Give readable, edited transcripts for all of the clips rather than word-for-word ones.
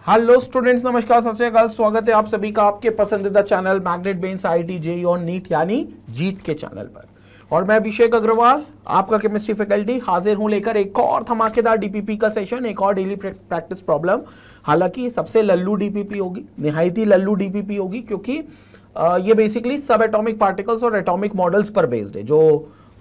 Hello students, नमस्कार, सत श्री अकाल। स्वागत है आप सभी का आपके पसंदीदा चैनल मैग्नेट बेन्स आईआईटी जेईई और नीट यानी जीत के चैनल पर। और मैं अभिषेक अग्रवाल, आपका केमिस्ट्री फैकल्टी, हाजिर हूं लेकर एक और धमाकेदार डीपीपी का सेशन, एक और डेली प्रैक्टिस प्रॉब्लम। हालांकि सबसे लल्लू डीपीपी होगी, निहायत ही लल्लू डीपीपी होगी, क्योंकि ये बेसिकली सब एटॉमिक पार्टिकल्स और एटॉमिक मॉडल्स पर बेस्ड है। जो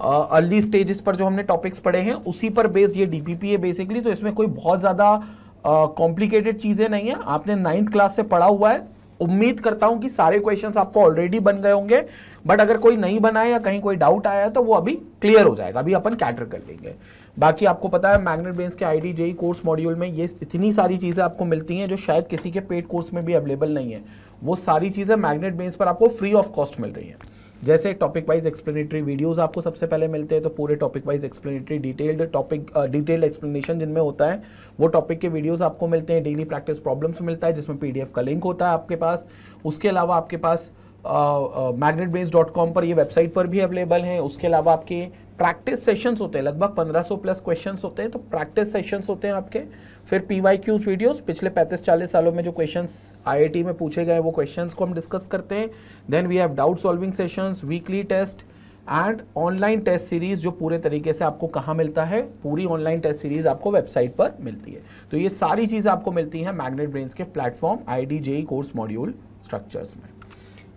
अर्ली स्टेजेस पर जो हमने टॉपिक्स पढ़े हैं उसी पर बेस्ड ये डीपीपी है बेसिकली। तो इसमें कोई बहुत ज्यादा कॉम्प्लिकेटेड चीजें नहीं है, आपने 9th क्लास से पढ़ा हुआ है। उम्मीद करता हूं कि सारे क्वेश्चंस आपको ऑलरेडी बन गए होंगे, बट अगर कोई नहीं बना है या कहीं कोई डाउट आया है तो वो अभी क्लियर हो जाएगा, अभी अपन कैटर कर लेंगे। बाकी आपको पता है मैग्नेट बेन्स के आईआईटी जेईई कोर्स मॉड्यूल में ये इतनी सारी चीजें आपको मिलती हैं जो शायद किसी के पेड कोर्स में भी अवेलेबल नहीं है। वो सारी चीजें मैग्नेट बेन्स पर आपको फ्री ऑफ कॉस्ट मिल रही हैं। जैसे टॉपिक वाइज एक्सप्लेनेटरी वीडियोस आपको सबसे पहले मिलते हैं, तो पूरे topic wise explanatory detailed explanation जिनमें होता है वो टॉपिक के वीडियोस आपको मिलते हैं। डेली प्रैक्टिस प्रॉब्लम्स मिलता है जिसमें पीडीएफ का लिंक होता है आपके पास। उसके अलावा आपके पास magnetbase.com पर ये वेबसाइट पर भी अवेलेबल हैं। उसके अलावा आपके प्रैक्टिस सेशंस होते हैं, लगभग 1500 प्लस क्वेश्चंस होते हैं, तो प्रैक्टिस सेशंस होते हैं आपके। फिर PYQs वीडियोस, पिछले 35-40 सालों में जो क्वेश्चंस आईआईटी में पूछे गए वो क्वेश्चंस को हम डिस्कस करते हैं। Then we have doubt solving sessions, weekly test and online test series, जो पूरे तरीके से आपको कहाँ मिलता है, पूरी ऑनलाइन टेस्ट सीरीज आपको वेबसाइट पर मिलती है। तो ये सारी चीज़ आपको मिलती है मैग्नेट बेन्स के platform IIT JEE course module structures में।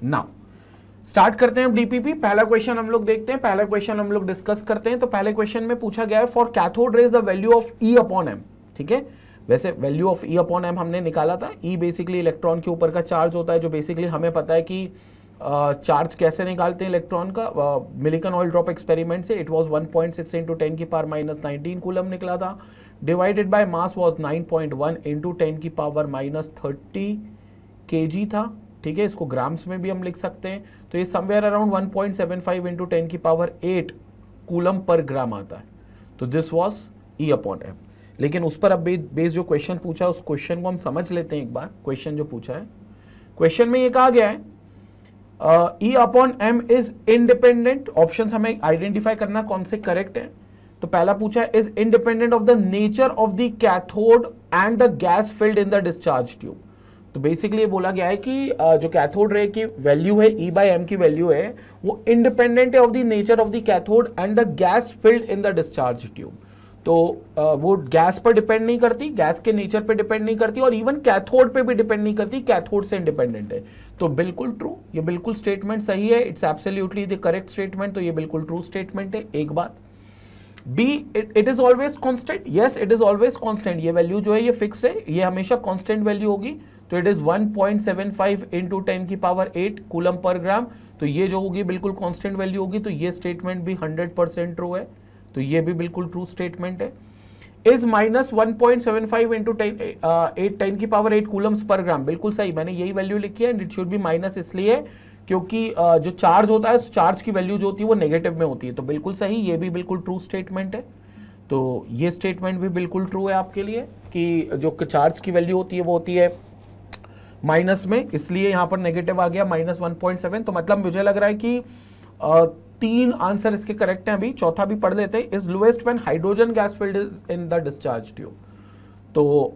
नाउ स्टार्ट करते हैं डीपीपी। पहला क्वेश्चन हम लोग देखते हैं, पहला क्वेश्चन हम लोग डिस्कस करते हैं। तो पहले क्वेश्चन में पूछा गया है for cathode rays the value of e upon m. ठीक है, वैसे value of e upon m हमने निकाला था। ई बेसिकली इलेक्ट्रॉन के ऊपर का चार्ज होता है, जो बेसिकली हमें पता है कि चार्ज कैसे निकालते हैं इलेक्ट्रॉन का, मिलिकन ऑयल ड्रॉप एक्सपेरिमेंट से। इट वाज 1.6 × 10⁻⁻19 कूलम निकला था, divided by mass was 9.1 × 10⁻30 kg था। ठीक है, इसको ग्राम्स में भी हम लिख सकते हैं। तो ये समवेयर अराउंड 1.75 × 10⁸ कूलम पर ग्राम आता है। तो this was e upon m. लेकिन उस पर अब बेस जो क्वेश्चन पूछा उस क्वेश्चन को हम समझ लेते हैं एक बार। क्वेश्चन जो पूछा है, क्वेश्चन में ये कहा गया है e upon m is independent. Option हमें आइडेंटिफाई करना कौन से करेक्ट है। तो पहला पूछा है is independent of the nature of the cathode and the gas filled in the discharge tube. तो बेसिकली ये बोला गया है कि जो कैथोड रे की वैल्यू है, ई बाई एम की वैल्यू है, वो इंडिपेंडेंट है of the nature of the cathode and the gas filled in the discharge tube. तो वो गैस पर डिपेंड नहीं करती, गैस के नेचर पे डिपेंड नहीं करती, और इवन कैथोड पे भी डिपेंड नहीं करती, कैथोड से इंडिपेंडेंट है। तो बिल्कुल ट्रू, ये बिल्कुल स्टेटमेंट सही है। It's absolutely the correct statement. तो ये बिल्कुल ट्रू स्टेटमेंट है। एक बात B, it is always constant. Yes, it is always constant. ये वैल्यू जो है ये फिक्स है, ये हमेशा कांस्टेंट वैल्यू होगी। तो इट इज 1.75 × 10⁸ कूलम पर ग्राम। तो ये जो होगी बिल्कुल कांस्टेंट वैल्यू होगी। तो ये स्टेटमेंट भी 100% ट्रू है। तो ये भी बिल्कुल ट्रू स्टेटमेंट है। इज माइनस 1.75 × 10⁸ कूलम्स पर ग्राम, बिल्कुल सही, मैंने यही वैल्यू लिखी है। And it should be minus इसलिए क्योंकि जो चार्ज होता है उस चार्ज की वैल्यू जो होती है वो नेगेटिव में होती है। तो बिल्कुल सही, ये भी बिल्कुल ट्रू स्टेटमेंट है। तो ये स्टेटमेंट भी बिल्कुल ट्रू है आपके लिए कि जो चार्ज की वैल्यू होती है वो होती है माइनस में, इसलिए यहाँ पर नेगेटिव आ गया -1.7। तो मतलब मुझे लग रहा है कि 3 आंसर इसके करेक्ट हैं। अभी चौथा भी पढ़ लेते हैं। Is lowest when hydrogen gas filled in the discharge tube. तो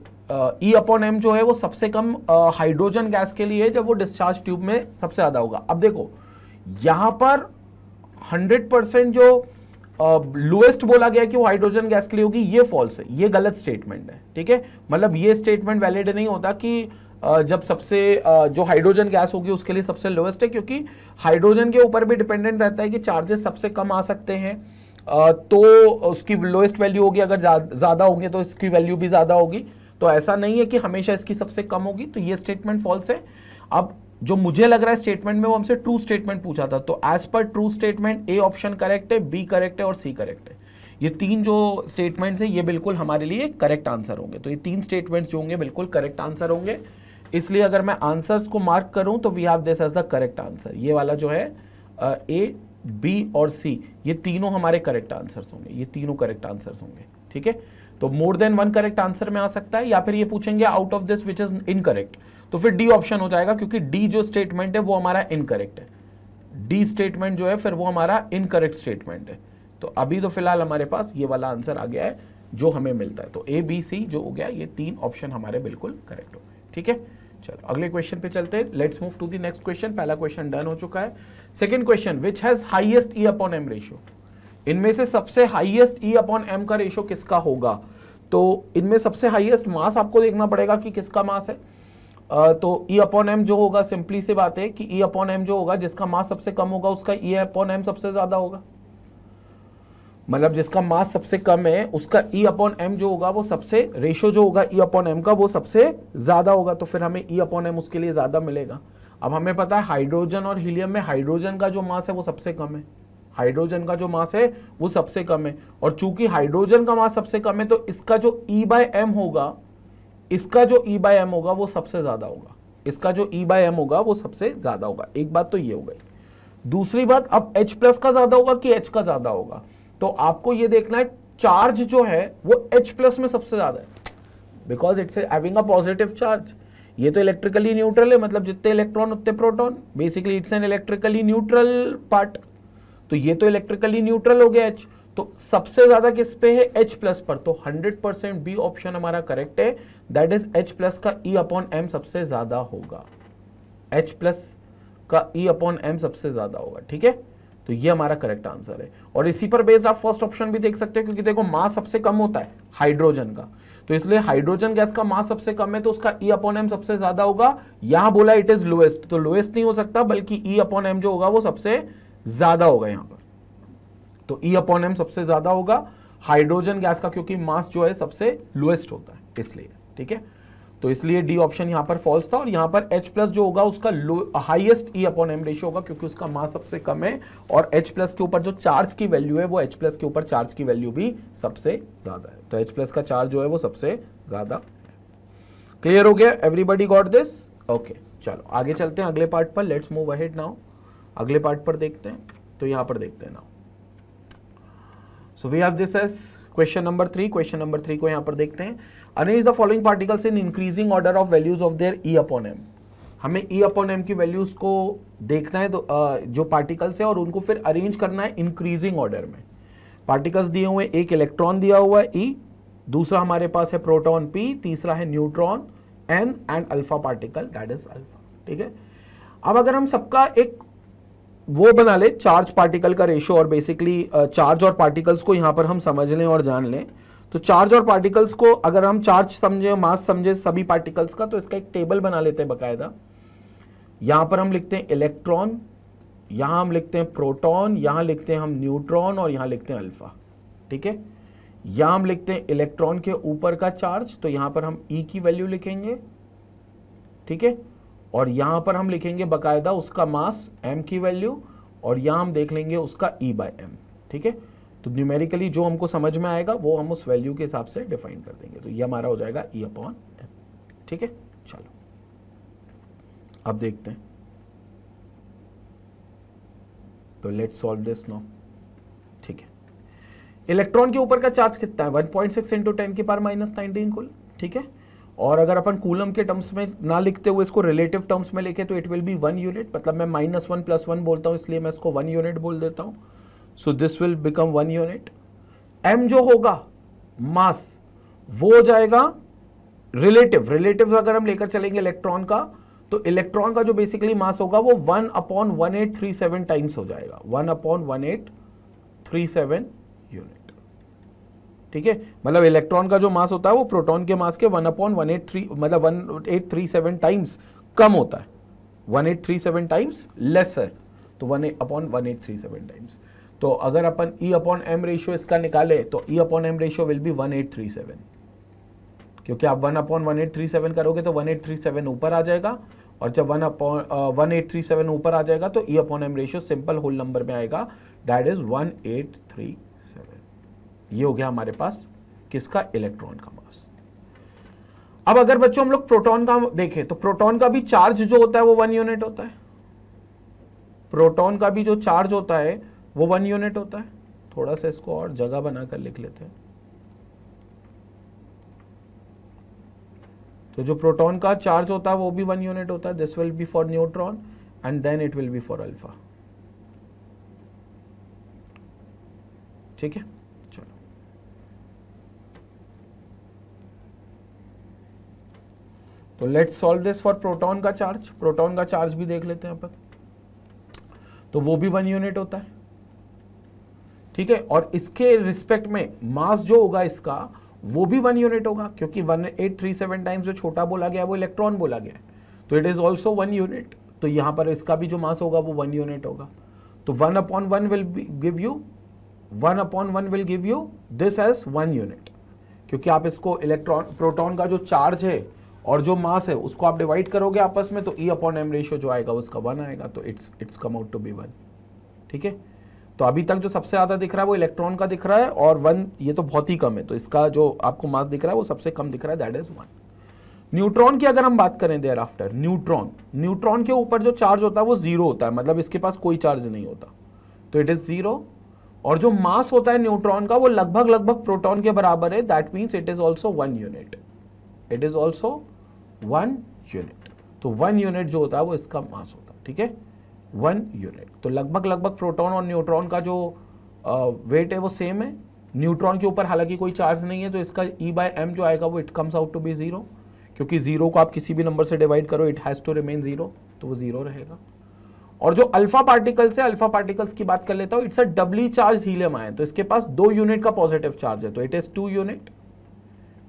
ई अपॉन एम जो है वो सबसे कम हाइड्रोजन गैस के लिए है जब वो डिस्चार्ज ट्यूब में सबसे ज्यादा होगा। अब देखो यहां पर 100% जो लोएस्ट बोला गया कि वो हाइड्रोजन गैस के लिए होगी, ये फॉल्स है, ये गलत स्टेटमेंट है। ठीक है, मतलब ये स्टेटमेंट वैलिड नहीं होता कि जब सबसे जो हाइड्रोजन गैस होगी उसके लिए सबसे लोएस्ट है, क्योंकि हाइड्रोजन के ऊपर भी डिपेंडेंट रहता है कि चार्जेस सबसे कम आ सकते हैं तो उसकी लोएस्ट वैल्यू होगी, अगर ज्यादा होंगे तो इसकी वैल्यू भी ज्यादा होगी। तो ऐसा नहीं है कि हमेशा इसकी सबसे कम होगी। तो ये स्टेटमेंट फॉल्स है। अब जो मुझे लग रहा है स्टेटमेंट में वो हमसे ट्रू स्टेटमेंट पूछा था। तो as per true statement A option correct है, बी करेक्ट है और सी करेक्ट है। ये 3 जो स्टेटमेंट्स है ये बिल्कुल हमारे लिए करेक्ट आंसर होंगे। तो ये 3 स्टेटमेंट्स जो होंगे बिल्कुल करेक्ट आंसर होंगे। इसलिए अगर मैं आंसर्स को मार्क करूं तो we have this as the correct answer. ये वाला जो है ए, बी और सी, ये तीनों हमारे करेक्ट आंसर्स होंगे। ये तीनों करेक्ट आंसर्स होंगे। ठीक है, तो मोर देन 1 करेक्ट आंसर में आ सकता है, या फिर ये पूछेंगे out of this which is incorrect, तो फिर डी ऑप्शन हो जाएगा, क्योंकि डी जो स्टेटमेंट है वो हमारा इनकरेक्ट है। डी स्टेटमेंट जो है फिर वो हमारा इनकरेक्ट स्टेटमेंट है। तो अभी तो फिलहाल हमारे पास ये वाला आंसर आ गया है जो हमें मिलता है। तो ए, बी, सी जो हो गया, ये 3 ऑप्शन हमारे बिल्कुल करेक्ट हो गए। ठीक है, चलो अगले क्वेश्चन पे चलते हैं। Let's move to the next question. पहला क्वेश्चन डन हो चुका है। Second question, which has highest e upon m ratio. इनमें से सबसे हाईएस्ट ई अपॉन एम का रेशियो किसका होगा? तो इनमें सबसे हाईएस्ट मास आपको देखना पड़ेगा कि किसका मास है। तो ई अपॉन एम जो होगा, सिंपली सी बात है कि ई अपॉन एम जो होगा, जिसका मास सबसे कम होगा उसका ई अपॉन एम सबसे ज्यादा होगा। मतलब जिसका मास सबसे कम है उसका ई अपॉन एम जो होगा वो सबसे, रेशियो जो होगा ई अपॉन एम का वो सबसे ज्यादा होगा। तो फिर हमें ई अपॉन एम उसके लिए ज्यादा मिलेगा। अब हमें पता है हाइड्रोजन और हीलियम में हाइड्रोजन का जो मास है वो सबसे कम है। हाइड्रोजन का जो मास है वो सबसे कम है, और चूंकि हाइड्रोजन का मास सबसे कम है तो इसका जो ई बाय एम होगा, इसका जो ई बाय एम होगा वो सबसे ज्यादा होगा। इसका जो ई बाय एम होगा वो सबसे ज्यादा होगा। एक बात तो ये हो गई। दूसरी बात, अब H प्लस का ज्यादा होगा कि H का ज्यादा होगा, तो आपको ये देखना है चार्ज जो है वो H प्लस में सबसे ज्यादा है, because it's having a positive charge. ये तो इलेक्ट्रिकली न्यूट्रल है, मतलब जितने इलेक्ट्रॉन उतने proton, basically it's an electrically neutral part. तो ये तो इलेक्ट्रिकली न्यूट्रल हो गया H, तो सबसे ज्यादा किस पे है? H प्लस पर। तो 100% बी ऑप्शन हमारा करेक्ट है, दैट इज H प्लस का E अपॉन एम सबसे ज्यादा होगा। H प्लस का E अपॉन एम सबसे ज्यादा होगा, ठीक है। तो ये हमारा करेक्ट आंसर है, और इसी पर बेस्ड आप फर्स्ट ऑप्शन भी देख सकते हो, क्योंकि देखो मास सबसे कम होता है हाइड्रोजन का, तो इसलिए हाइड्रोजन गैस का मास सबसे कम है तो उसका E अपॉन एम सबसे ज्यादा होगा। यहां बोला इट इज लोएस्ट, तो लोएस्ट नहीं हो सकता, बल्कि E अपॉन एम जो होगा वो सबसे ज्यादा होगा यहां पर। तो E अपॉन एम सबसे ज्यादा होगा हाइड्रोजन गैस का, क्योंकि मास जो है सबसे लोएस्ट होता है इसलिए, ठीक है। तो इसलिए डी ऑप्शन यहां पर फॉल्स था, और यहां पर H प्लस जो होगा उसका highest E upon m ratio होगा, क्योंकि उसका मास सबसे कम है, और H प्लस के ऊपर जो चार्ज की वैल्यू है वो H प्लस के ऊपर चार्ज की वैल्यू भी सबसे ज्यादा है। तो H प्लस का चार्ज जो है वो सबसे ज्यादा है। क्लियर हो गया? Everybody got this? ओके, चलो आगे चलते हैं अगले पार्ट पर। Let's move ahead now. अगले पार्ट पर देखते हैं, तो यहां पर देखते हैं now. So we have this as question number 3. Question number 3 को यहाँ पर देखते हैं। Arrange the following particles in increasing order of values of their E upon M. हमें E upon M की वैल्यूज को देखना है, तो जो पार्टिकल्स है और उनको फिर अरेंज करना है इंक्रीजिंग ऑर्डर में। पार्टिकल्स दिए हुए, एक इलेक्ट्रॉन दिया हुआ है E, दूसरा हमारे पास है प्रोटॉन P, तीसरा है neutron N and alpha particle that is alpha, ठीक है। अब अगर हम सबका एक वो बना ले चार्ज पार्टिकल का रेशियो, और बेसिकली चार्ज और पार्टिकल्स को यहां पर हम समझ लें और जान लें, तो चार्ज और पार्टिकल्स को अगर हम चार्ज समझे, मास समझे सभी पार्टिकल्स का, तो इसका एक टेबल बना लेते हैं बकायदा। यहां पर हम लिखते हैं इलेक्ट्रॉन, यहां हम लिखते हैं प्रोटॉन, यहां लिखते हैं हम न्यूट्रॉन, और यहां लिखते हैं अल्फा, ठीक है। यहां हम लिखते हैं इलेक्ट्रॉन के ऊपर का चार्ज, तो यहां पर हम E की वैल्यू लिखेंगे, ठीक है, और यहां पर हम लिखेंगे बकायदा उसका मास m की वैल्यू, और यहां हम देख लेंगे उसका E बाय m, ठीक है। तो न्यूमेरिकली जो हमको समझ में आएगा वो हम उस वैल्यू के हिसाब से डिफाइन कर देंगे, तो ये हमारा हो जाएगा E अपॉन m, ठीक है। चलो अब देखते हैं, तो लेट्स सॉल्व दिस नाउ, ठीक है। इलेक्ट्रॉन के ऊपर का चार्ज कितना है? 1.6 इंटू 10 की पावर माइनस 19 कुल, ठीक है। और अगर अपन कूलम के टर्म्स में ना लिखते हुए इसको रिलेटिव टर्म्स में लिखे तो इट विल बी 1 यूनिट, मतलब मैं -1 + 1 बोलता हूं, इसलिए मैं इसको 1 यूनिट बोल देता हूं। So this will become 1 unit. m जो होगा मास, वो हो जाएगा रिलेटिव अगर हम लेकर चलेंगे इलेक्ट्रॉन का, तो इलेक्ट्रॉन का जो बेसिकली मास होगा वो 1/1837 टाइम्स हो जाएगा, 1/1837 यूनिट, ठीक है। मतलब इलेक्ट्रॉन का जो मास होता है वो प्रोटॉन के मास के 1/183 मतलब 1837 टाइम्स कम होता है, 1837 टाइम्स लेसर, तो 1/1837 टाइम्स। तो अगर अपन E अपॉन एम रेशियो इसका निकाले तो E upon m ratio will be 1837, क्योंकि आप 1/1837 करोगे तो 1837 ऊपर आ जाएगा, और जब 1/1837 ऊपर आ जाएगा तो E upon m ratio simple whole number में आएगा, दैट इज 1837। ये हो गया हमारे पास किसका? इलेक्ट्रॉन का मास। अब अगर बच्चों हम लोग प्रोटॉन का देखें, तो प्रोटॉन का भी चार्ज जो होता है वो 1 यूनिट होता है। प्रोटॉन का भी जो चार्ज होता है वो 1 यूनिट होता है। थोड़ा सा इसको और जगह बनाकर लिख लेते हैं। तो जो प्रोटॉन का चार्ज होता है वो भी 1 यूनिट होता है। This will be for neutron and then it will be for alpha, ठीक है। तो let's solve this for proton का चार्ज। प्रोटॉन का चार्ज भी देख लेते हैं अपन, तो वो भी 1 यूनिट होता है, ठीक है। और इसके रिस्पेक्ट में मास जो होगा इसका वो भी 1 यूनिट होगा, क्योंकि 1837 टाइम्स जो छोटा बोला गया है वो इलेक्ट्रॉन बोला गया है, तो इट इज ऑल्सो 1 यूनिट। तो यहां पर इसका भी जो मास होगा वो 1 यूनिट होगा। तो 1/1 will give you 1/1 will give you this as 1 unit, क्योंकि आप इसको इलेक्ट्रॉन प्रोटॉन का जो चार्ज है और जो मास है उसको आप डिवाइड करोगे आपस में, तो E/m रेशियो जो आएगा उसका 1 आएगा, तो it's come out to be 1, ठीक है। तो अभी तक जो सबसे ज्यादा दिख रहा है वो इलेक्ट्रॉन का दिख रहा है, और 1 ये तो बहुत ही कम है, तो इसका जो आपको मास दिख रहा है वो सबसे कम दिख रहा है, दैट इज 1। न्यूट्रॉन की अगर हम बात करें देयर आफ्टर, न्यूट्रॉन के ऊपर जो चार्ज होता है वो 0 होता है, मतलब इसके पास कोई चार्ज नहीं होता, तो इट इज 0। और जो मास होता है न्यूट्रॉन का वो लगभग प्रोटॉन के बराबर है, that means it is also 1 unit, it is also 1 unit. तो 1 यूनिट जो होता है वो इसका मास होता है, ठीक है, 1 यूनिट। तो लगभग प्रोटॉन और न्यूट्रॉन का जो वेट है वो सेम है। न्यूट्रॉन के ऊपर हालांकि कोई चार्ज नहीं है, तो इसका E/m जो आएगा वो it comes out to be 0, क्योंकि 0 को आप किसी भी नंबर से डिवाइड करो इट हैज टू रिमेन 0, तो वो 0 रहेगा। और जो अल्फा पार्टिकल्स है, अल्फा पार्टिकल्स की बात कर लेता हूं, it's a doubly charged helium ion, तो इसके पास 2 यूनिट का पॉजिटिव चार्ज है, तो इट इज 2 यूनिट,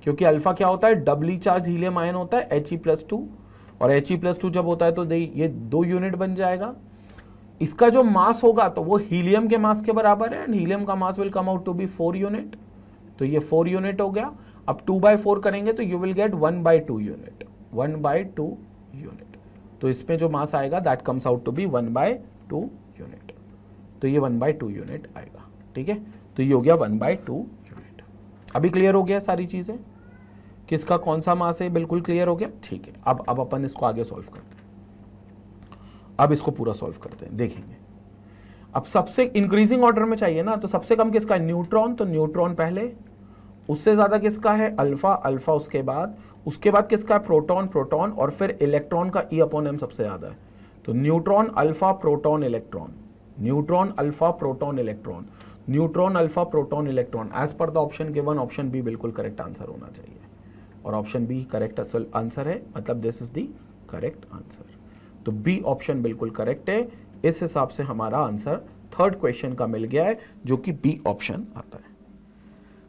क्योंकि अल्फा क्या होता है, डबली चार्ज हीलियम आयन होता है He+2, और He+2 जब होता है तो ये 2 यूनिट बन जाएगा। इसका जो मास होगा तो वो हीलियम के मास के बराबर है, एंड हीलियम का mass will come out to be 4 unit, तो ये 4 यूनिट हो गया। अब 2/4 करेंगे तो you will get 1/2 unit, 1/2 unit. तो इसमें जो मास आएगा that comes out to be 1/2 unit, तो ये 1/2 यूनिट आएगा, ठीक है। तो ये हो गया 1/2 यूनिट। अभी क्लियर हो गया सारी चीजें, किसका कौन सा मास है, बिल्कुल क्लियर हो गया, ठीक है। अब अपन इसको आगे सॉल्व करते हैं, अब इसको पूरा सॉल्व करते हैं, देखेंगे। अब सबसे इंक्रीजिंग ऑर्डर में चाहिए ना, तो सबसे कम किसका है, न्यूट्रॉन, तो न्यूट्रॉन पहले, उससे ज्यादा किसका है अल्फा, अल्फा उसके बाद किसका है प्रोटॉन, प्रोटॉन, और फिर इलेक्ट्रॉन का E/m सबसे ज्यादा है, तो neutron alpha proton electron, neutron alpha proton electron, neutron alpha proton electron, as per the option given, option B बिल्कुल करेक्ट आंसर होना चाहिए, और ऑप्शन बी करेक्ट आंसर है, मतलब this is the correct answer. तो बी ऑप्शन बिल्कुल correct है, इस हिसाब से हमारा आंसर थर्ड क्वेश्चन का मिल गया है, जो कि बी ऑप्शन आता है।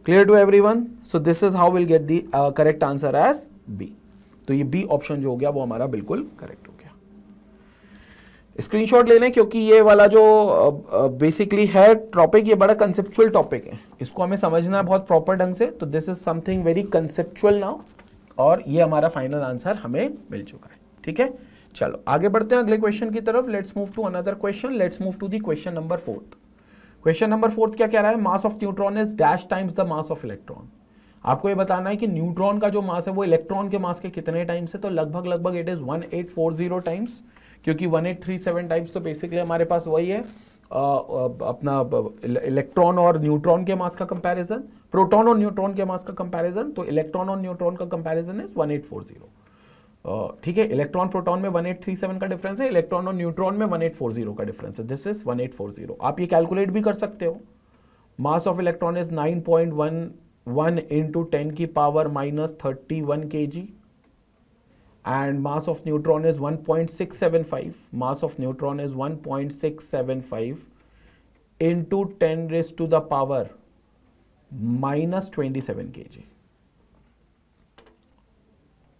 Clear to everyone? So this is how will get the correct answer as B. तो ये बी ऑप्शन जो हो गया वो हमारा बिल्कुल करेक्ट हो गया। स्क्रीनशॉट ले लें, क्योंकि ये वाला जो बेसिकली है टॉपिक, ये बड़ा कंसेप्चुअल टॉपिक है, इसको हमें समझना है बहुत प्रॉपर ढंग से। तो this is something very conceptual now, और ये हमारा फाइनल आंसर हमें मिल चुका है, ठीक है। चलो आगे बढ़ते हैं अगले क्वेश्चन की तरफ। Let's move to another question, let's move to the question number 4। Question number 4 क्या कह रहा है, mass of neutron is dash times the mass of electron. आपको ये बताना है कि न्यूट्रॉन का जो मास है वो इलेक्ट्रॉन के मास के कितने टाइम्स है, तो लगभग इट इज 1840 टाइम्स, क्योंकि 1837 टाइम्स तो बेसिकली हमारे पास वही है अपना इलेक्ट्रॉन और न्यूट्रॉन के मास का कंपैरिजन, प्रोटॉन और न्यूट्रॉन के मास का कंपैरिजन, तो इलेक्ट्रॉन और न्यूट्रॉन का कंपैरिजन इज 1840, ठीक है। इलेक्ट्रॉन प्रोटॉन में 1837 का डिफरेंस है, इलेक्ट्रॉन और न्यूट्रॉन में 1840 का डिफरेंस है, दिस इज 1840। आप ये कैलकुलेट भी कर सकते हो, मास ऑफ इलेक्ट्रॉन इज 9.11 इंटू 10 की power -31 kg, and mass of neutron is 1.675, mass of neutron is 1.675 into 10 raised to the power -27 kg,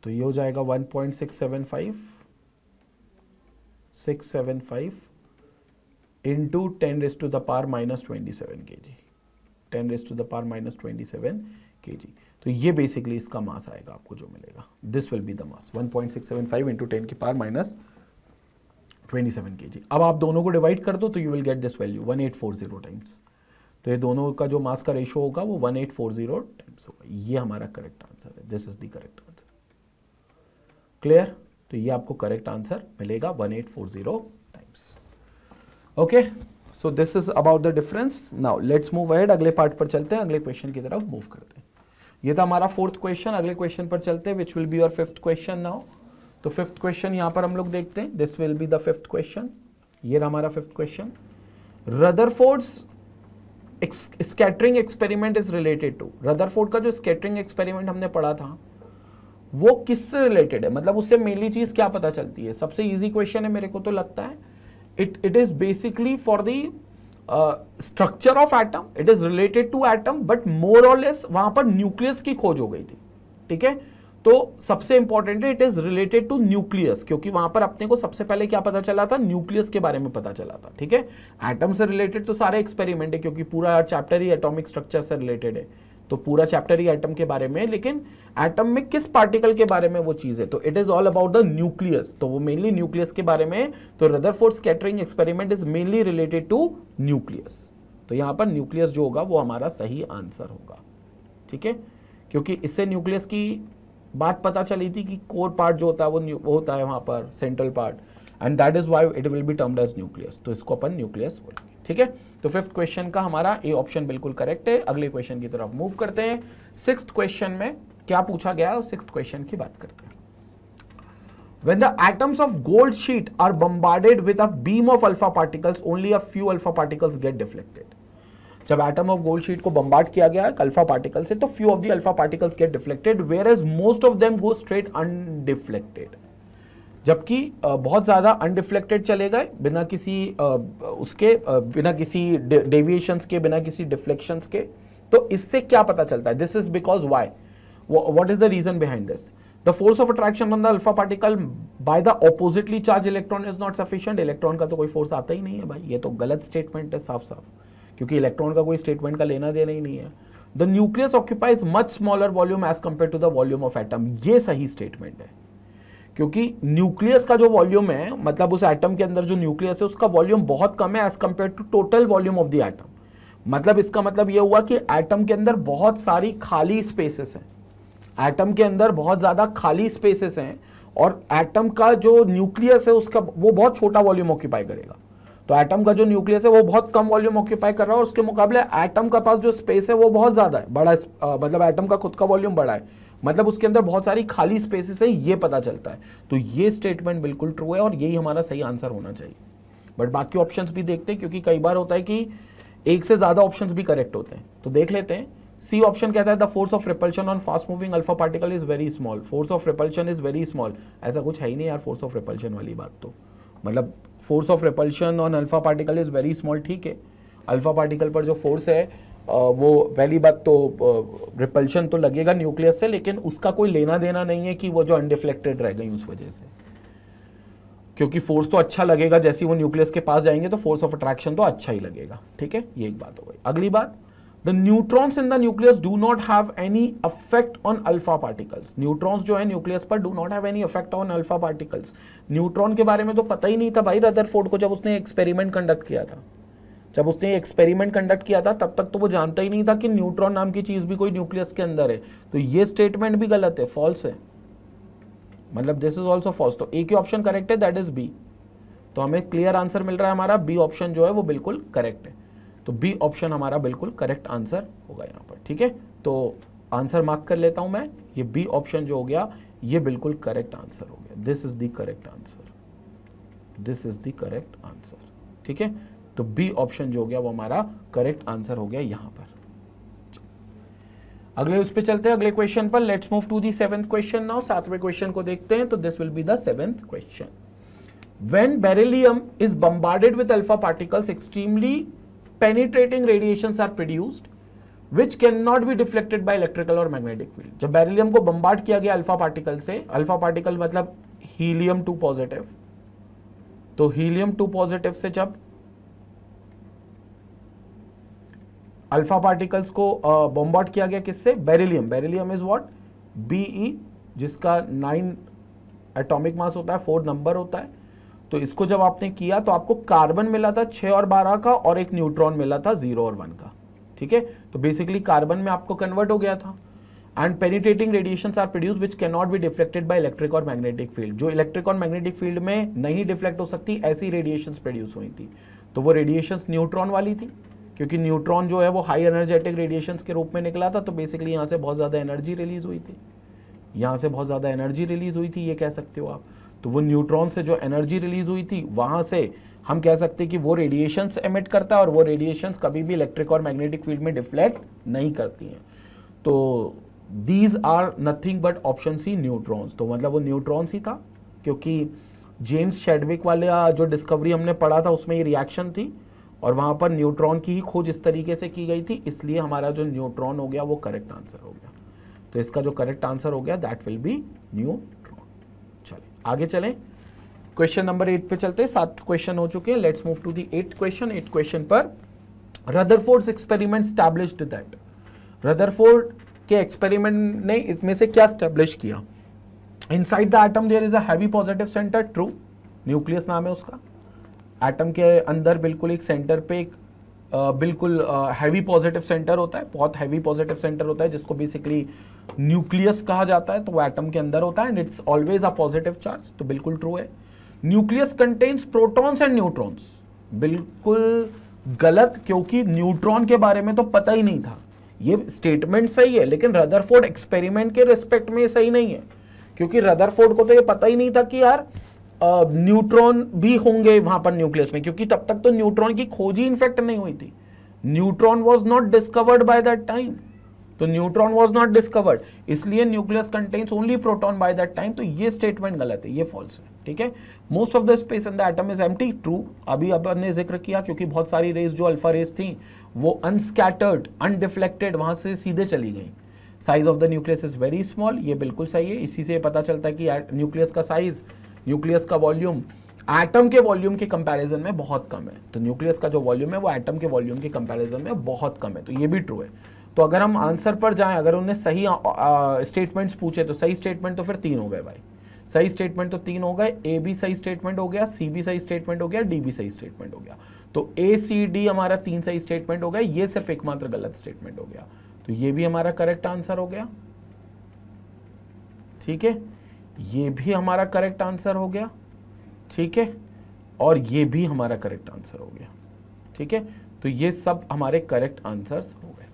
तो ये हो जाएगा 1.675 into 10 raised to the power -27 kg, 10 raised to the power -27 kg। तो ये basically इसका मास आएगा आपको जो मिलेगा, this will be the mass 1.675 into 10 की पावर -27 kg। अब आप दोनों को डिवाइड कर दो तो you will get this value 1840 times, तो ये दोनों का जो मास का रेशियो होगा वो 1840 टाइम्स होगा। ये हमारा करेक्ट आंसर है, this is the correct answer. Clear? तो ये आपको करेक्ट आंसर मिलेगा 1840 times. Okay, so this is about the difference. Now let's move ahead, अगले पार्ट पर चलते हैं, अगले क्वेश्चन की तरफ मूव करते हैं। ये था हमारा 4th क्वेश्चन, अगले क्वेश्चन पर चलते हैं, which will be your 5th question now. तो 5th क्वेश्चन यहां पर हम लोग देखते हैं, this will be the 5th question. ये रहा हमारा 5th question, Rutherford's scattering experiment is related to. Rutherford का जो स्कैटरिंग एक्सपेरिमेंट हमने पढ़ा था वो किससे रिलेटेड है, मतलब उससे मेनली चीज क्या पता चलती है। सबसे इजी क्वेश्चन है मेरे को तो लगता है, it is basically for the structure of atom, it is related to atom, but more or less वहां पर न्यूक्लियस की खोज हो गई थी। ठीक है, तो सबसे इंपॉर्टेंट है it is related to nucleus, क्योंकि वहां पर अपने को सबसे पहले क्या पता चला था, न्यूक्लियस के बारे में पता चला था। ठीक है, एटम से रिलेटेड तो सारे एक्सपेरिमेंट है, क्योंकि पूरा चैप्टर ही एटॉमिक स्ट्रक्चर से रिलेटेड है, तो पूरा चैप्टर ही एटम के बारे में है, लेकिन एटम में किस पार्टिकल के बारे में वो चीज है, तो it is all about the nucleus, तो वो मेनली न्यूक्लियस के बारे में। तो Rutherford scattering experiment is mainly related to nucleus, तो यहां पर न्यूक्लियस जो होगा वो हमारा सही आंसर होगा। ठीक है, क्योंकि इससे न्यूक्लियस की बात पता चली थी कि कोर पार्ट जो होता है वो होता है वहां पर central part, and that is why it will be termed as nucleus, तो इसको अपन न्यूक्लियस बोलेंगे। ठीक है, तो फिफ्थ क्वेश्चन का हमारा ए ऑप्शन बिल्कुल करेक्ट है। अगले क्वेश्चन की तरफ मूव करते हैं। सिक्स्थ क्वेश्चन में क्या पूछा गया है, सिक्स्थ क्वेश्चन की बात करते हैं। When the atoms of gold sheet are bombarded with a beam of alpha particles, only a few alpha particles get deflected. जब एटम ऑफ गोल्ड शीट को बम्बार्ड किया गया अल्फा पार्टिकल से, तो few of the alpha particles get deflected, whereas most of them go straight undeflected, जबकि बहुत ज्यादा undeflected चले गए बिना किसी बिना किसी डेविएशंस के, बिना किसी डिफ्लेक्शंस के। तो इससे क्या पता चलता है, this is because why, what is the reason behind this. The force of attraction on the alpha particle by the oppositely charged electron is not sufficient. Electron का तो कोई फोर्स आता ही नहीं है भाई, ये तो गलत स्टेटमेंट है साफ साफ, क्योंकि इलेक्ट्रॉन का कोई स्टेटमेंट का लेना देना ही नहीं है। The nucleus occupies much smaller volume as compare to the volume of atom, ये सही स्टेटमेंट है, क्योंकि न्यूक्लियस का जो वॉल्यूम है, मतलब उस एटम के अंदर जो न्यूक्लियस है उसका वॉल्यूम बहुत कम है as compare to total volume of the atom. मतलब इसका मतलब ये हुआ कि एटम के अंदर बहुत सारी खाली स्पेसेस हैं, एटम के अंदर बहुत ज्यादा खाली स्पेसेस हैं, और एटम का जो न्यूक्लियस है उसका वो बहुत छोटा वॉल्यूम ऑक्यूपाई करेगा। तो एटम का जो न्यूक्लियस है वो बहुत कम वॉल्यूम ऑक्यूपाई कर रहा है, और उसके मुकाबले एटम का पास जो स्पेस है वो बहुत ज्यादा है, बड़ा, मतलब एटम का खुद का वॉल्यूम बड़ा है, मतलब उसके अंदर बहुत सारी खाली स्पेसेस है, ये पता चलता है। तो ये स्टेटमेंट बिल्कुल ट्रू है और यही हमारा सही आंसर होना चाहिए। बट बाकी ऑप्शंस भी देखते हैं, क्योंकि कई बार होता है कि एक से ज्यादा ऑप्शंस भी करेक्ट होते हैं, तो देख लेते हैं। सी ऑप्शन कहता है the force of repulsion on fast moving alpha particle is very small, force of repulsion is very small, ऐसा कुछ है ही नहीं यार फोर्स ऑफ रिपल्शन वाली बात, तो मतलब force of repulsion on alpha particle is very small, ठीक है, अल्फा पार्टिकल पर जो फोर्स है वो पहली बात तो रिपल्शन तो लगेगा न्यूक्लियस से, लेकिन उसका कोई लेना देना नहीं है कि वो जो अनडिफ्लेक्टेड रह गई उस वजह से, क्योंकि फोर्स तो अच्छा लगेगा, जैसे वो न्यूक्लियस के पास जाएंगे तो फोर्स ऑफ अट्रैक्शन तो अच्छा ही लगेगा। ठीक है, ये एक बात हो गई। अगली बात, the neutrons in the nucleus do not have any effect on alpha particles, neutrons जो है न्यूक्लियस पर do not have any effect on alpha particles. Neutron के बारे में तो पता ही नहीं था भाई रदरफोर्ड को, जब उसने एक्सपेरिमेंट कंडक्ट किया था, जब उसने एक्सपेरिमेंट कंडक्ट किया था तब तक तो वो जानता ही नहीं था कि न्यूट्रॉन नाम की चीज भी कोई न्यूक्लियस के अंदर है। तो ये स्टेटमेंट भी गलत है, फॉल्स है, मतलब दिस इज ऑल्सो फॉल्स। तो एक ही ऑप्शन करेक्ट है, दैट इज बी। तो हमें क्लियर आंसर मिल रहा है हमारा, बी ऑप्शन जो है वो बिल्कुल करेक्ट है। तो बी ऑप्शन हमारा बिल्कुल करेक्ट आंसर होगा यहाँ पर। ठीक है, तो आंसर मार्क कर लेता हूं मैं, ये बी ऑप्शन जो हो गया ये बिल्कुल करेक्ट आंसर हो गया, this is the correct answer, this is the correct answer. ठीक है, तो बी ऑप्शन जो हो गया वो हमारा करेक्ट आंसर हो गया यहां पर। अगले उस पे चलते हैं, अगले क्वेश्चन पर। Let's move to the seventh question now, सातवें क्वेश्चन को देखते हैं। तो this will be the seventh question. When beryllium is bombarded with alpha particles, extremely penetrating radiations are produced, which cannot be deflected by electrical or magnetic field. जब beryllium को bombard किया गया alpha particle से, alpha particle मतलब helium 2 positive, तो helium 2 positive से जब alpha particles को बॉम्बार्ड किया गया किससे, beryllium, beryllium is what, Be, जिसका 9 एटॉमिक मास होता है, 4 नंबर होता है। तो इसको जब आपने किया तो आपको कार्बन मिला था 6 और 12 का, और एक न्यूट्रॉन मिला था 0 और 1 का। ठीक है, तो बेसिकली कार्बन में आपको कन्वर्ट हो गया था। And penetrating radiations are produced which can not be deflected by electric और मैग्नेटिक फील्ड, जो इलेक्ट्रिक और मैग्नेटिक फील्ड में नहीं डिफ्लेक्ट हो सकती ऐसी रेडिएशंस प्रोड्यूस हुई थी। तो वो रेडिएशंस न्यूट्रॉन वाली थी, क्योंकि न्यूट्रॉन जो है वो हाई एनर्जेटिक रेडिएशंस के रूप में निकला था, तो बेसिकली यहाँ से बहुत ज़्यादा एनर्जी रिलीज हुई थी, यहाँ से बहुत ज़्यादा एनर्जी रिलीज हुई थी, ये कह सकते हो आप। तो वो न्यूट्रॉन से जो एनर्जी रिलीज हुई थी वहाँ से हम कह सकते हैं कि वो रेडिएशंस एमिट करता है, और वो रेडिएशंस कभी भी इलेक्ट्रिक और मैग्नेटिक फील्ड में डिफ्लेक्ट नहीं करती हैं। तो these are nothing but option C neutrons. तो मतलब वो न्यूट्रॉन्स ही था, क्योंकि जेम्स चैडविक वाला जो डिस्कवरी हमने पढ़ा था उसमें ये रिएक्शन थी और वहां पर न्यूट्रॉन की ही खोज इस तरीके से की गई थी, इसलिए हमारा जो न्यूट्रॉन हो गया वो करेक्ट आंसर हो गया। तो इसका जो करेक्ट आंसर हो गया दैट विल बी न्यूट्रॉन। चलिए आगे चलें, क्वेश्चन नंबर 8 पे चलते हैं। 7 क्वेश्चन हो चुके हैं, let's move to the 8th question. 8th question पर Rutherford's experiment established that, Rutherford के एक्सपेरिमेंट ने इसमें से क्या स्टैब्लिश किया? Inside the atom there is a heavy positive centre, true, nucleus नाम है उसका। एटम के अंदर बिल्कुल एक सेंटर पे एक बिल्कुल हैवी पॉजिटिव सेंटर होता है, बहुत हैवी पॉजिटिव सेंटर होता है जिसको बेसिकली न्यूक्लियस कहा जाता है, तो वो एटम के अंदर होता है and it's always a positive charge, तो बिल्कुल ट्रू है। Nucleus contains protons and neutrons, बिल्कुल गलत, क्योंकि न्यूट्रॉन के बारे में तो पता ही नहीं था। ये स्टेटमेंट सही है लेकिन रदरफोर्ड एक्सपेरिमेंट के रिस्पेक्ट में सही नहीं है, क्योंकि रदरफोर्ड को तो ये पता ही नहीं था कि यार न्यूट्रॉन भी होंगे वहां पर न्यूक्लियस में, क्योंकि तब तक तो न्यूट्रॉन की खोज ही इनफैक्ट नहीं हुई थी। Neutron was not discovered by that time, तो न्यूट्रॉन वाज नॉट डिस्कवर्ड, इसलिए nucleus contains only proton by that time, तो ये स्टेटमेंट गलत है, ये फॉल्स है। ठीक है, most of the space in the atom is empty, true, अभी अपन ने जिक्र किया, क्योंकि बहुत सारी रेस जो अल्फा रेस थी वो अनस्कैटर्ड अनडिफ्लेक्टेड वहां से सीधे चली गई। Size of the nucleus is very small, ये बिल्कुल सही है, इसी से पता चलता है कि न्यूक्लियस का साइज, न्यूक्लियस का वॉल्यूम एटम के वॉल्यूम के कंपैरिजन में बहुत कम है, तो न्यूक्लियस का जो वॉल्यूम है वो एटम के वॉल्यूम के कंपैरिजन में बहुत कम है, तो ये भी ट्रू है। तो अगर हम आंसर पर जाएं, अगर उन्हें सही स्टेटमेंट्स पूछे तो सही स्टेटमेंट तो फिर 3 हो गए भाई, सही स्टेटमेंट तो 3 हो गए, ए भी सही स्टेटमेंट हो गया, सी भी सही स्टेटमेंट हो गया, डी भी सही स्टेटमेंट हो गया, तो ए सी डी हमारा 3 सही स्टेटमेंट हो गया, ये सिर्फ एकमात्र गलत स्टेटमेंट हो गया, तो ये भी हमारा करेक्ट आंसर हो गया। ठीक है, ये भी हमारा करेक्ट आंसर हो गया। ठीक है, और ये भी हमारा करेक्ट आंसर हो गया। ठीक है, तो ये सब हमारे करेक्ट आंसर्स हो गए,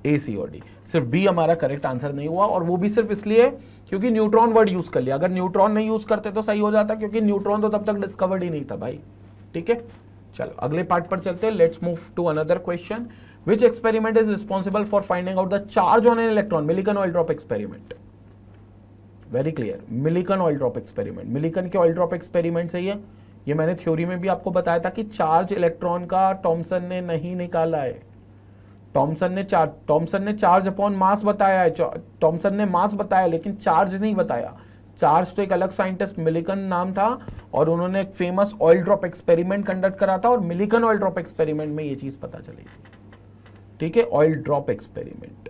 ए सी और डी। सिर्फ बी हमारा करेक्ट आंसर नहीं हुआ, और वो भी सिर्फ इसलिए क्योंकि न्यूट्रॉन वर्ड यूज कर लिया, अगर न्यूट्रॉन नहीं यूज करते तो सही हो जाता, क्योंकि न्यूट्रॉन तो तब तक डिस्कवर्ड ही नहीं था भाई। ठीक है, चलो अगले पार्ट पर चलते हैं, let's move to another question. Which experiment is responsible for finding out the charge on an electron? Millikan oil drop experiment, very clear, Millikan oil drop experiment. Millikan के ऑयल ड्रॉप एक्सपेरिमेंट से ये मैंने theory में भी आपको बताया था कि चार्ज इलेक्ट्रॉन का टॉमसन ने नहीं निकाला है, टॉमसन ने चार्ज अपॉन मास बताया है, टॉमसन ने मास बताया लेकिन चार्ज नहीं बताया। चार्ज तो एक अलग साइंटिस्ट मिलिकन नाम था, और उन्होंने एक famous oil drop experiment conduct करा था, और मिलिकन ऑयल ड्रॉप एक्सपेरिमेंट में ये चीज पता चली थी। ठीक है, oil drop experiment,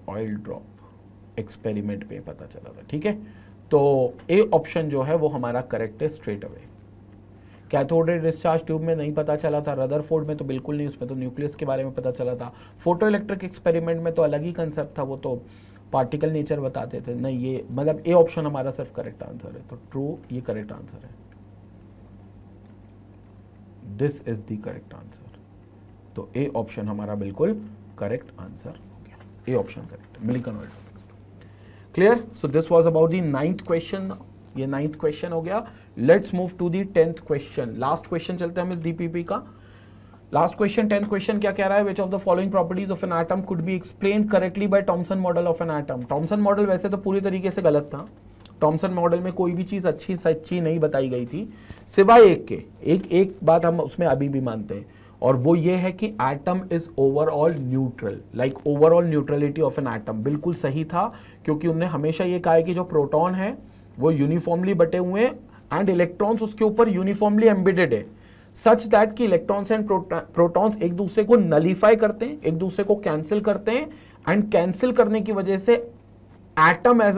oil drop experiment पे पता चला था। ठीक है, तो ए ऑप्शन जो है वो हमारा करेक्ट है straight away. Cathode ray discharge tube में नहीं पता चला था, रदरफोर्ड में तो बिल्कुल नहीं, उसमें तो न्यूक्लियस के बारे में पता चला था। फोटो इलेक्ट्रिक एक्सपेरिमेंट में तो अलग ही कंसेप्ट था, वो तो पार्टिकल नेचर बताते थे। नहीं, ये मतलब ए ऑप्शन हमारा सिर्फ करेक्ट आंसर है, तो ट्रू, ये करेक्ट आंसर है, this is the correct answer. तो ए ऑप्शन हमारा बिल्कुल करेक्ट आंसर हो गया, A option correct, Millikan oil. Clear? So this was about the 9th question, ये 9th क्वेश्चन हो गया। Let's move to the 10th question, last question चलते हैं हम इस डीपीपी का। लास्ट क्वेश्चन 10th क्वेश्चन क्या कह रहा है? Which of the following properties of an atom could be explain correctly by Thomson model of an atom? Thomson model वैसे तो पूरी तरीके से गलत था, थॉमसन मॉडल में कोई भी चीज अच्छी सच्ची नहीं बताई गई थी, सिवाय एक के, एक बात हम उसमें अभी भी मानते हैं, और वो ये है कि atom is overall neutral, like overall neutrality of an atom बिल्कुल सही था, क्योंकि उन्होंने हमेशा ये कहा है कि जो प्रोटॉन है वो यूनिफॉर्मली बटे हुए हैं एंड इलेक्ट्रॉन्स उसके ऊपर यूनिफॉर्मली एम्बेडेड है, सच दैट कि इलेक्ट्रॉन्स एंड प्रोटॉन्स एक दूसरे को नलीफाई करते हैं, एक दूसरे को कैंसिल करते हैं, एंड कैंसिल करने की वजह से एटम एज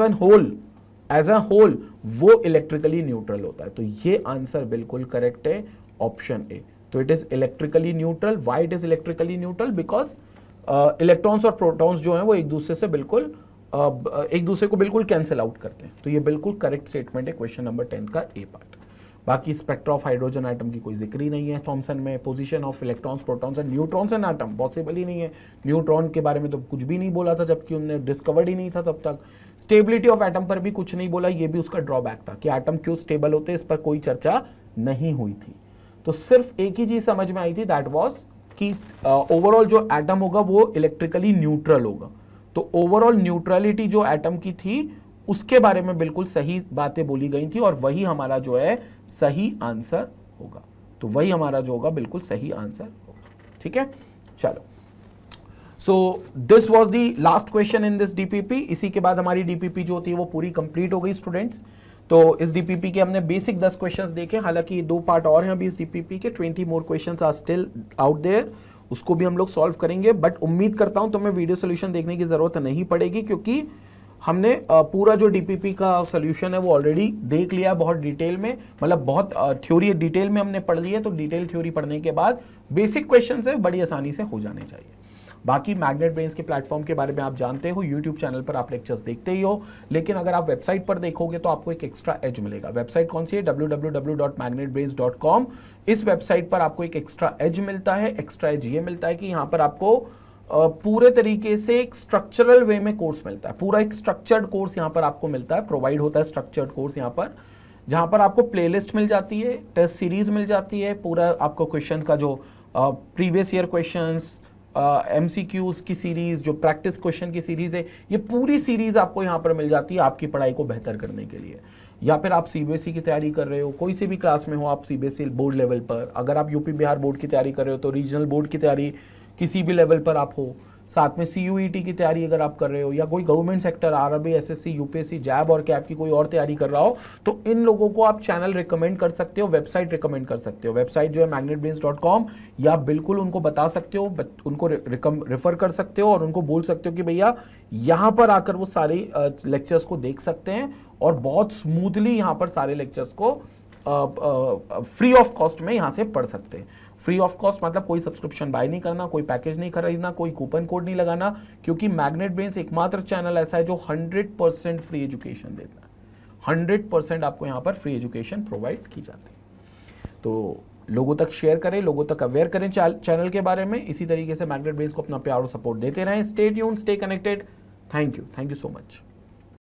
अ होल वो इलेक्ट्रिकली न्यूट्रल होता है। तो ये आंसर बिल्कुल करेक्ट है, ऑप्शन ए। तो it is electrically neutral. Why it is electrically neutral? Because electrons और प्रोटॉन्स जो हैं वो एक दूसरे से बिल्कुल एक दूसरे को बिल्कुल कैंसिल आउट करते हैं। तो ये बिल्कुल करेक्ट स्टेटमेंट है क्वेश्चन नंबर 10 का ए पार्ट। बाकी स्पेक्ट्रा ऑफ हाइड्रोजन एटम की कोई जिक्र ही नहीं है थॉमसन में। Position of electrons, protons and neutrons and atom possible ही नहीं है। न्यूट्रॉन के बारे में तो कुछ भी नहीं बोला था, जबकि उन्होंने डिस्कवर्ड ही नहीं था तब तक। स्टेबिलिटी ऑफ एटम पर भी कुछ नहीं बोला, ये भी उसका ड्रॉबैक था कि एटम क्यों स्टेबल होते हैं, इस पर कोई चर्चा नहीं हुई थी। तो सिर्फ एक ही चीज समझ में आई थी, दैट वाज कि ओवरऑल जो एटम होगा वो इलेक्ट्रिकली न्यूट्रल होगा। तो ओवरऑल न्यूट्रलिटी जो एटम की थी उसके बारे में बिल्कुल सही बातें बोली गई थी, और वही हमारा जो है सही आंसर होगा। तो वही हमारा जो होगा बिल्कुल सही आंसर होगा। ठीक है, चलो। So this was the last question in this DPP. इसी के बाद हमारी डीपीपी जो होती है वो पूरी कंप्लीट हो गई स्टूडेंट्स। तो इस डीपीपी के हमने बेसिक 10 क्वेश्चंस देखे, हालांकि 2 पार्ट और हैं अभी इस डीपीपी के, 20 more questions are still out there, उसको भी हम लोग सॉल्व करेंगे। बट उम्मीद करता हूं तुम्हें वीडियो सोल्यूशन देखने की जरूरत नहीं पड़ेगी, क्योंकि हमने पूरा जो डीपीपी का सोल्यूशन है वो ऑलरेडी देख लिया बहुत डिटेल में, मतलब बहुत थ्योरी डिटेल में हमने पढ़ ली है। तो डिटेल थ्योरी पढ़ने के बाद बेसिक क्वेश्चन से बड़ी आसानी से हो जाने चाहिए। बाकी मैग्नेट ब्रेन्स के प्लेटफॉर्म के बारे में आप जानते हो, यूट्यूब चैनल पर आप लेक्चर्स देखते ही हो, लेकिन अगर आप वेबसाइट पर देखोगे तो आपको एक एक्स्ट्रा एज मिलेगा। वेबसाइट कौन सी है? www.magnetbrains.com। इस वेबसाइट पर आपको एक एक्स्ट्रा एज मिलता है। एक्स्ट्रा एज ये मिलता है कि यहाँ पर आपको पूरे तरीके से एक स्ट्रक्चरल वे में कोर्स मिलता है। पूरा एक स्ट्रक्चर्ड कोर्स यहाँ पर आपको मिलता है, प्रोवाइड होता है स्ट्रक्चर्ड कोर्स यहाँ पर, जहाँ पर आपको प्लेलिस्ट मिल जाती है, टेस्ट सीरीज मिल जाती है, पूरा आपको क्वेश्चन का जो प्रीवियस ईयर क्वेश्चंस, MCQs की सीरीज, जो प्रैक्टिस क्वेश्चन की सीरीज है, ये पूरी सीरीज आपको यहाँ पर मिल जाती है आपकी पढ़ाई को बेहतर करने के लिए। या फिर आप CBSE की तैयारी कर रहे हो, कोई से भी क्लास में हो आप CBSE बोर्ड लेवल पर, अगर आप यूपी बिहार बोर्ड की तैयारी कर रहे हो तो रीजनल बोर्ड की तैयारी किसी भी लेवल पर आप हो, साथ में CUET की तैयारी अगर आप कर रहे हो, या कोई government sector RRB, SSC, UPSC, जैब और कैप की कोई और तैयारी कर रहा हो, तो इन लोगों को आप चैनल रिकमेंड कर सकते हो, वेबसाइट रिकमेंड कर सकते हो। वेबसाइट जो है magnetbrains.com, या बिल्कुल उनको बता सकते हो, उनको रेफर कर सकते हो और उनको बोल सकते हो कि भैया यहाँ पर आकर वो सारे लेक्चर्स को देख सकते हैं और बहुत स्मूथली यहाँ पर सारे लेक्चर्स को फ्री ऑफ कॉस्ट में यहाँ से पढ़ सकते हैं। फ्री ऑफ कॉस्ट मतलब कोई सब्सक्रिप्शन बाय नहीं करना, कोई पैकेज नहीं खरीदना, कोई कूपन कोड नहीं लगाना, क्योंकि मैग्नेट ब्रेन्स एकमात्र चैनल ऐसा है जो 100% फ्री एजुकेशन देता है। 100% आपको यहाँ पर फ्री एजुकेशन प्रोवाइड की जाती है। तो लोगों तक शेयर करें, लोगों तक अवेयर करें चैनल के बारे में। इसी तरीके से मैग्नेट ब्रेन्स को अपना प्यार और सपोर्ट देते रहें। Stay tuned, stay connected. Thank you so much.